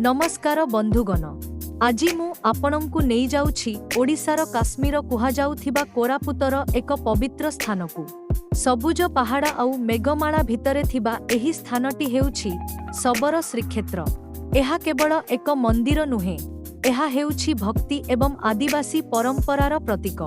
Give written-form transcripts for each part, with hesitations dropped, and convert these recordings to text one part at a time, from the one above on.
नमस्कार बंधुगण, आज मु आपणंकु नहीं जाउछि ओडिशार काश्मीर कुहाजाउथिबा कोरापुतर एक पवित्र स्थान को। सबुज पहाड़ आउ मेघमाला भितरे थिबा एही स्थानटी हेउछि शबर श्रीक्षेत्र। एहा केवल एक मंदिर नुहे, एहा हेउछि भक्ति एवं आदिवासी परंपरार प्रतीक।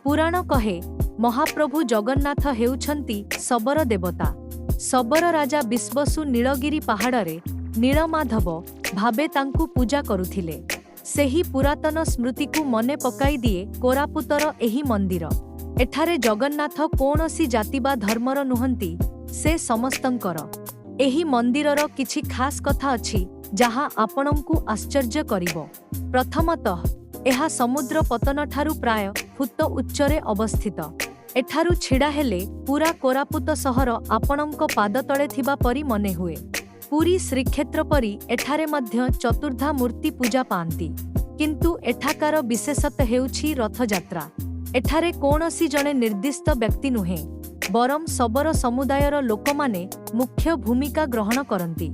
पुराण कहे महाप्रभु जगन्नाथ हेउछंती शबर देवता। शबर राजा विश्वसु नीलगिरी पहाड़रे नीलमाधव भावे तांकु पूजा करुथिले। सेही पुरातन स्मृति को मने पकाई दिए कोरापुतर एही मंदिर। एठारे जगन्नाथ कौनसी जाति बा धर्मर नुहंती, से समस्तंकर। एही मंदिरर किछि खास कथा अछि जहाँ आपणंकु आश्चर्य करिवो। प्रथमतः एहा समुद्र पतन ठारु प्राय फुट उच्चरे अवस्थित। एठारु छिड़ा हेले पूरा कोरापुत सहर आपणंक पाद तळे थिबा परी मने हुए। पुरी श्रीक्षेत्र परी एठारे मध्य चतुर्धा मूर्ति पूजा पांती, किंतु एठाकार विशेषत हेउछि रथयात्रा। एठारे कौनसी जने निर्दिष्ट व्यक्ति नुहे, बरम शबर समुदायर लोकमाने मुख्य भूमिका ग्रहण करती।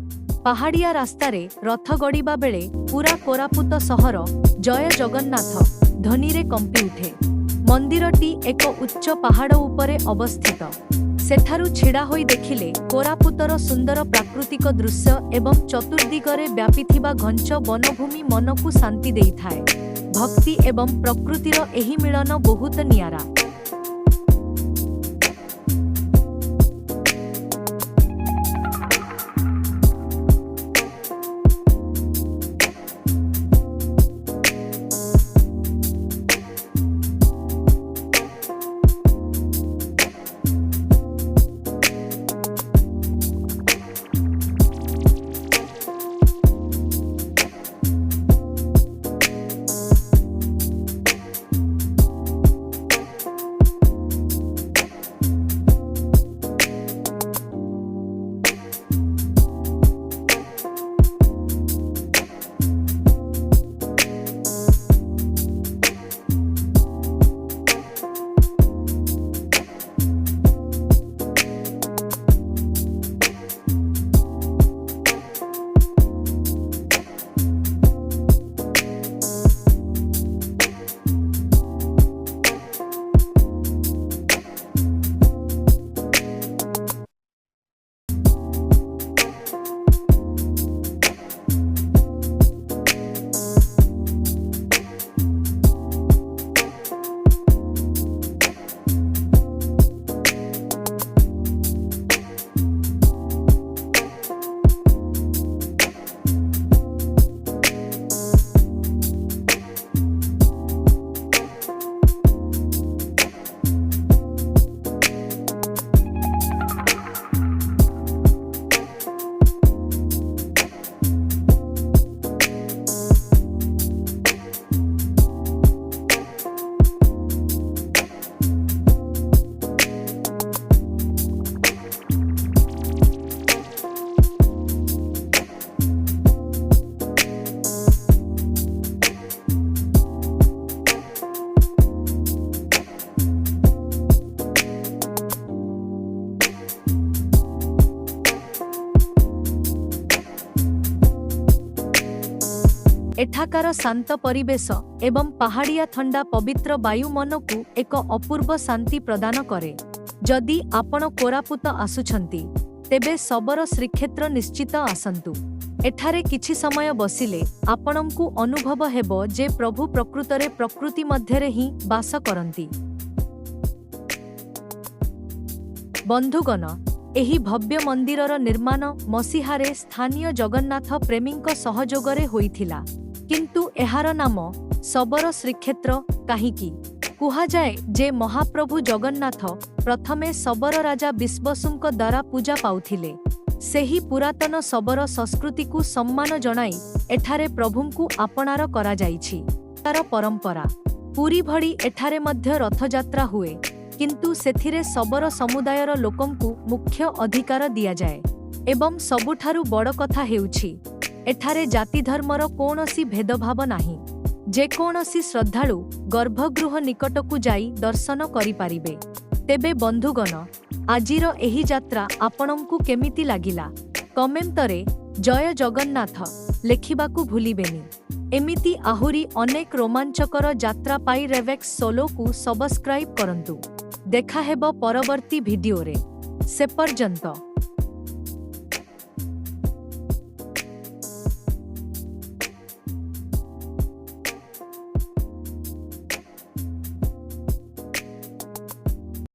पहाड़िया रास्तारे रथ गड़िबा बेले पूरा कोरापुत सहर जय जगन्नाथ ध्वनिरे कंपी उठे। मंदिरटी एक उच्च पहाड़ उपरे अवस्थित। सेठारु छिड़ा होई देखिले कोरापुतर सुंदर प्राकृतिक दृश्य एवं चतुर्दिगरे व्यापीथिबा घंच वनभूमि मनकु शांति देइथाए। भक्ति एवं प्रकृतिर एही मिलन बहुत नियारा। एठाकार शांत परिवेश एवं पहाड़िया ठंडा पवित्र वायु मनकु एक अपूर्व शांति प्रदान करे। जदि आपण कोरापुत आसुछंती तेबे शबर श्रीक्षेत्र निश्चित आसंतु। एठारे किछि समय बसिले आपणंकु अनुभव हेबो जे प्रभु प्रकृतरे प्रकृति मध्यरे ही वास करंती। बंधुगण, एही भव्य मंदिरर निर्माण मसीहारे स्थानीय जगन्नाथ प्रेमींक सहयोगरे होइथिला। किंतु एहार नाम शबर श्रीक्षेत्र काहीकि? कुहाजाए जे महाप्रभु जगन्नाथ प्रथमे शबर राजा विश्वसुंक द्वारा पूजा पाउथिले। सेही पुरातन शबर संस्कृति को सम्मान जणाई एठारे प्रभुंकु आपणार करा जाइछि। तार परंपरा पुरी भड़ी एठारे मध्य रथयात्रा हुए, किंतु सेथिरे शबर समुदायर लोकंकु मुख्य अधिकार दिया जाए। एवं सबुठारु बड़ कथा हेउछि एठारे जाति धर्मर कौनसी भेदभाव नाही। जेकोनसी श्रद्धालु गर्भगृह निकटकु जाई दर्शन करि पारिबे। तेबे बंधुगण, आजिर एही यात्रा आपणंकु केमिति लागिला? कमेंटरे जय जगन्नाथ। ଲେଖିବାକୁ ଭୁଲିବେନି। ଏମିତି ଆହୁରି ଅନେକ ରୋମାଞ୍ଚକର ଯାତ୍ରା ପାଇ ରେଭେକ୍ସ ସୋଲୋକୁ ସବସ୍କ୍ରାଇବ୍ କରନ୍ତୁ। ଦେଖାହେବ ପରବର୍ତ୍ତୀ ଭିଡିଓରେ। ସେ ପର୍ଯ୍ୟନ୍ତ।